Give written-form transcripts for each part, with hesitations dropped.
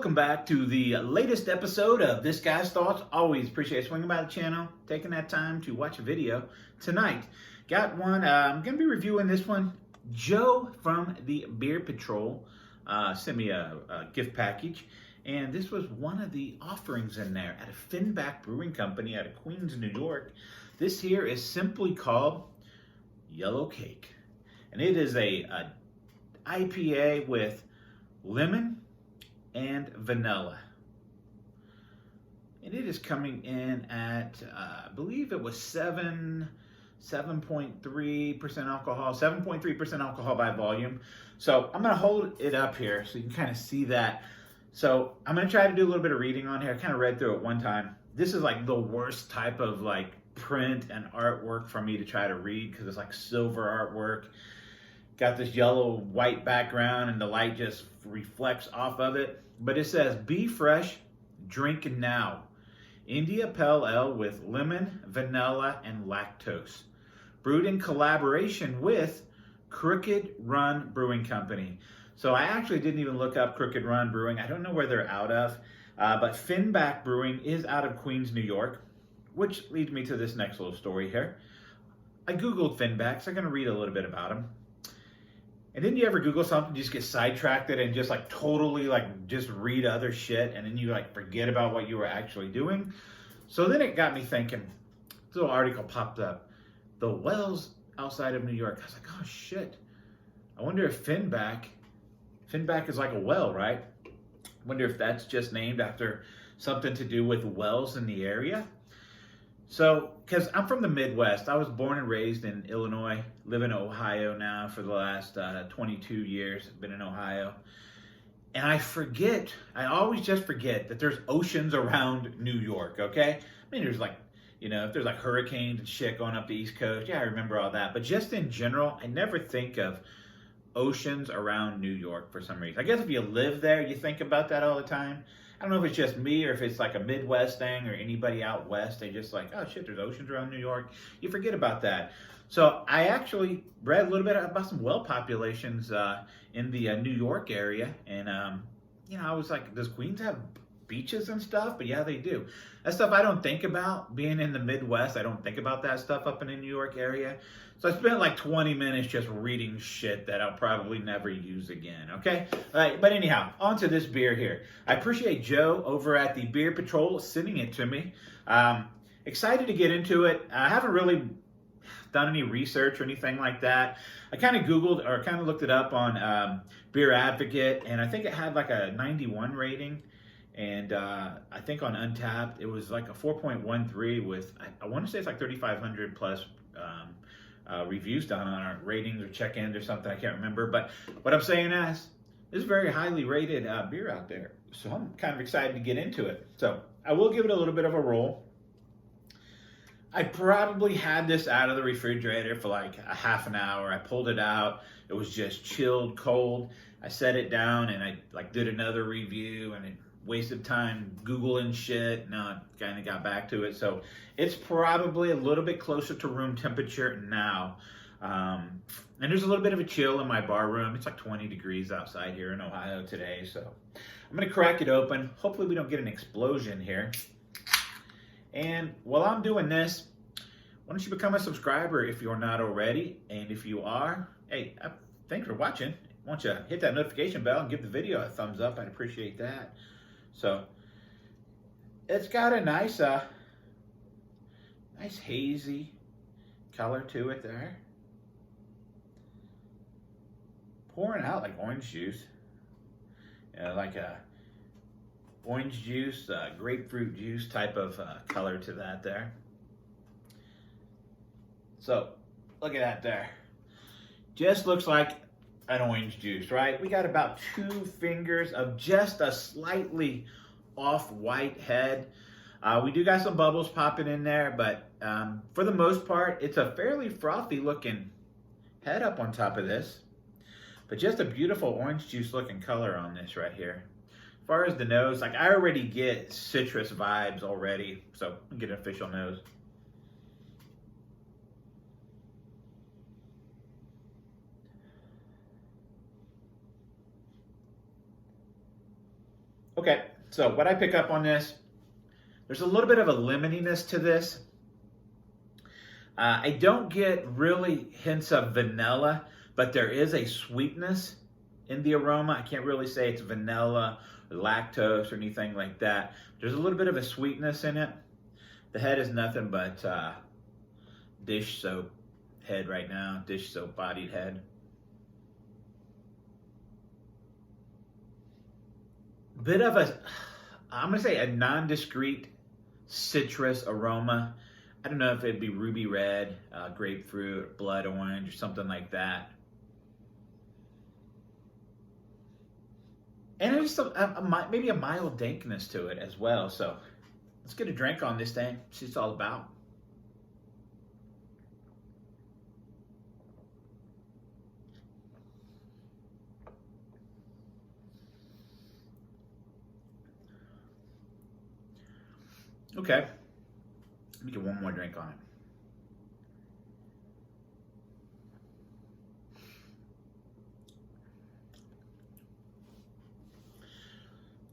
welcome back to the latest episode of This Guy's Thoughts. Always appreciate swinging by the channel, taking that time to watch a video. Tonight, got one, I'm going to be reviewing this one. Joe from the Beer Patrol sent me a gift package, and this was one of the offerings in there at a Finback Brewing Company out of Queens, New York. This here is simply called Yellow Cake, and it is a IPA with lemon and vanilla. And it is coming in at, I believe it was 7.3% alcohol, 7.3% alcohol by volume. So I'm gonna hold it up here so you can kind of see that. So I'm gonna try to do a little bit of reading on here. I kind of read through it one time. This is like the worst type of like print and artwork for me to try to read because it's like silver artwork. Got this yellow white background and the light just reflects off of it. But it says, be fresh, drink now. India Pale Ale with lemon, vanilla, and lactose. Brewed in collaboration with Crooked Run Brewing Company. So I actually didn't even look up Crooked Run Brewing. I don't know where they're out of. But Finback Brewing is out of Queens, New York. Which leads me to this next little story here. I Googled Finback, so I'm going to read a little bit about them. And didn't you ever Google something, just get sidetracked and just like totally like just read other shit and then you like forget about what you were actually doing? So then it got me thinking, this little article popped up. The wells outside of New York. I was like, oh shit. I wonder if Finback is like a well, right? I wonder if that's just named after something to do with wells in the area. So, because I'm from the Midwest, I was born and raised in Illinois, live in Ohio now for the last 22 years, I've been in Ohio. And I always just forget that there's oceans around New York, okay? I mean, there's like, you know, if there's like hurricanes and shit going up the East Coast, yeah, I remember all that. But just in general, I never think of oceans around New York for some reason. I guess if you live there, you think about that all the time. I don't know if it's just me or if it's like a Midwest thing or anybody out west. They just like, oh shit, there's oceans around New York. You forget about that. So I actually read a little bit about some well populations in the New York area. And, you know, I was like, does Queens have beaches and stuff? But yeah, they do. That's stuff I don't think about. Being in the Midwest, I don't think about that stuff up in the New York area. So I spent like 20 minutes just reading shit that I'll probably never use again, okay? All right, but anyhow, on to this beer here. I appreciate Joe over at the Beer Patrol sending it to me. Excited to get into it. I haven't really done any research or anything like that. I kind of Googled or kind of looked it up on Beer Advocate, and I think it had like a 91 rating. And I think on Untapped, it was like a 4.13 with, I want to say it's like 3,500 plus reviews done on our ratings or check-ins or something. I can't remember. But what I'm saying is, this is very highly rated beer out there. So I'm kind of excited to get into it. So I will give it a little bit of a roll. I probably had this out of the refrigerator for like a half an hour. I pulled it out. It was just chilled cold. I set it down and I like did another review and it wasted time Googling shit. Now I kind of got back to it. So it's probably a little bit closer to room temperature now. And there's a little bit of a chill in my bar room. It's like 20 degrees outside here in Ohio today. So I'm going to crack it open. Hopefully we don't get an explosion here. And while I'm doing this, why don't you become a subscriber if you're not already? And if you are, hey, thanks for watching. Why don't you hit that notification bell and give the video a thumbs up? I'd appreciate that. So it's got a nice nice hazy color to it there. Pouring out like orange juice. Like a orange juice, grapefruit juice type of color to that there. So look at that there. Just looks like an orange juice, right? We got about 2 fingers of just a slightly off-white head. We do got some bubbles popping in there, but for the most part, it's a fairly frothy looking head up on top of this. But just a beautiful orange juice looking color on this right here. As far as the nose, like I already get citrus vibes already, so I'll get an official nose. Okay, so what I pick up on this, there's a little bit of a lemoniness to this. I don't get really hints of vanilla, but there is a sweetness in the aroma. I can't really say it's vanilla or lactose or anything like that. There's a little bit of a sweetness in it. The head is nothing but dish soap head right now, dish soap bodied head. Bit of a, I'm gonna say a non-discrete citrus aroma. I don't know if it'd be ruby red, grapefruit, blood orange, or something like that. And there's maybe a mild dankness to it as well. So let's get a drink on this thing, see what it's all about. Okay, let me get one more drink on it.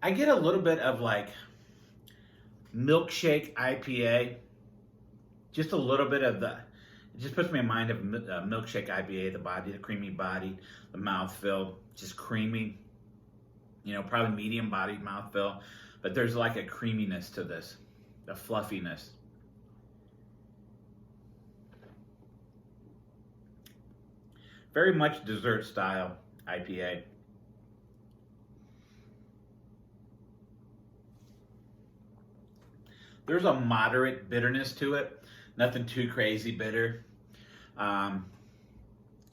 I get a little bit of like Milkshake IPA, just a little bit of the, it just puts me in mind of Milkshake IPA, the body, the creamy body, the mouthfeel, just creamy, you know, probably medium bodied mouthfeel, but there's like a creaminess to this, a fluffiness. Very much dessert style IPA. There's a moderate bitterness to it, nothing too crazy bitter.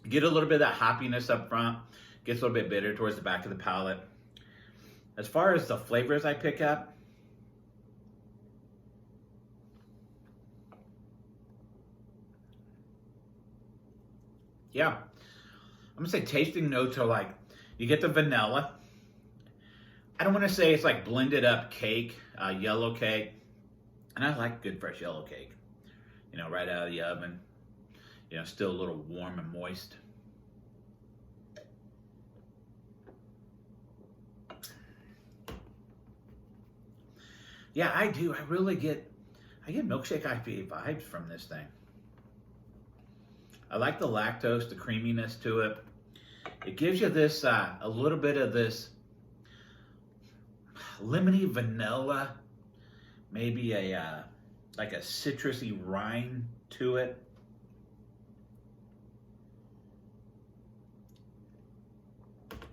Get a little bit of that hoppiness up front, gets a little bit bitter towards the back of the palate. As far as the flavors I pick up, yeah, I'm gonna say tasting notes are like, you get the vanilla. I don't want to say it's like blended up cake, yellow cake. And I like good fresh yellow cake, you know, right out of the oven, you know, still a little warm and moist. Yeah, I do. I get Milkshake IPA vibes from this thing. I like the lactose, the creaminess to it. It gives you this, a little bit of this lemony vanilla, maybe a like a citrusy rind to it.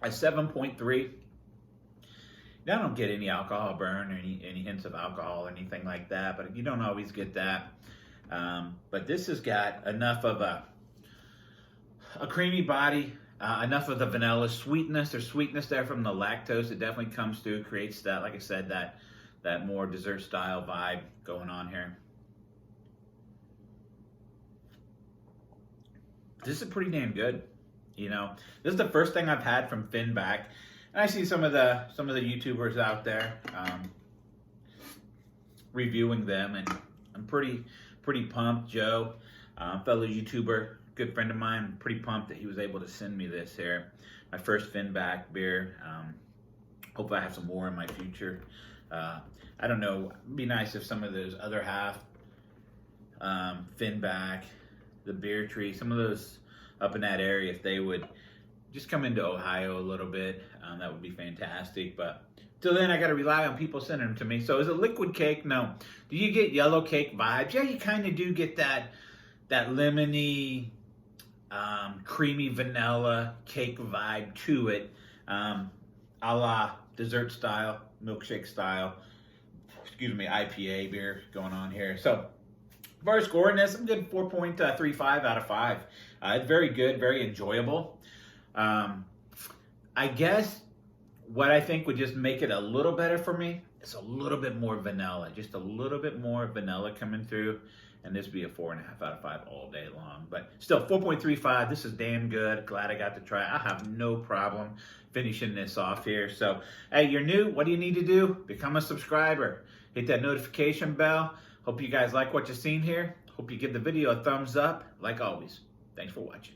A 7.3. Now I don't get any alcohol burn or any hints of alcohol or anything like that, but you don't always get that. But this has got enough of a creamy body, enough of the vanilla sweetness. There's sweetness there from the lactose. It definitely comes through, creates that, like I said, that more dessert style vibe going on here. This is pretty damn good. You know, this is the first thing I've had from Finback, and I see some of the YouTubers out there reviewing them, and I'm pretty pumped. Joe, fellow YouTuber, good friend of mine, pretty pumped that he was able to send me this here, my first Finback beer. Hopefully I have some more in my future. I don't know, it'd be nice if some of those other half, Finback, the Beer Tree, some of those up in that area, if they would just come into Ohio a little bit, that would be fantastic. But till then, I got to rely on people sending them to me. So is it liquid cake? No. Do you get yellow cake vibes? Yeah, you kind of do get that lemony, creamy vanilla cake vibe to it, a la dessert style, milkshake style, IPA beer going on here. So as far as scoring this, I'm good 4.35 out of 5. It's very good, very enjoyable. I guess what I think would just make it a little better for me is a little bit more vanilla, just a little bit more vanilla coming through. And this would be a 4.5 out of 5 all day long. But still, 4.35, this is damn good. Glad I got to try it. I have no problem finishing this off here. So, hey, you're new. What do you need to do? Become a subscriber. Hit that notification bell. Hope you guys like what you've seen here. Hope you give the video a thumbs up. Like always, thanks for watching.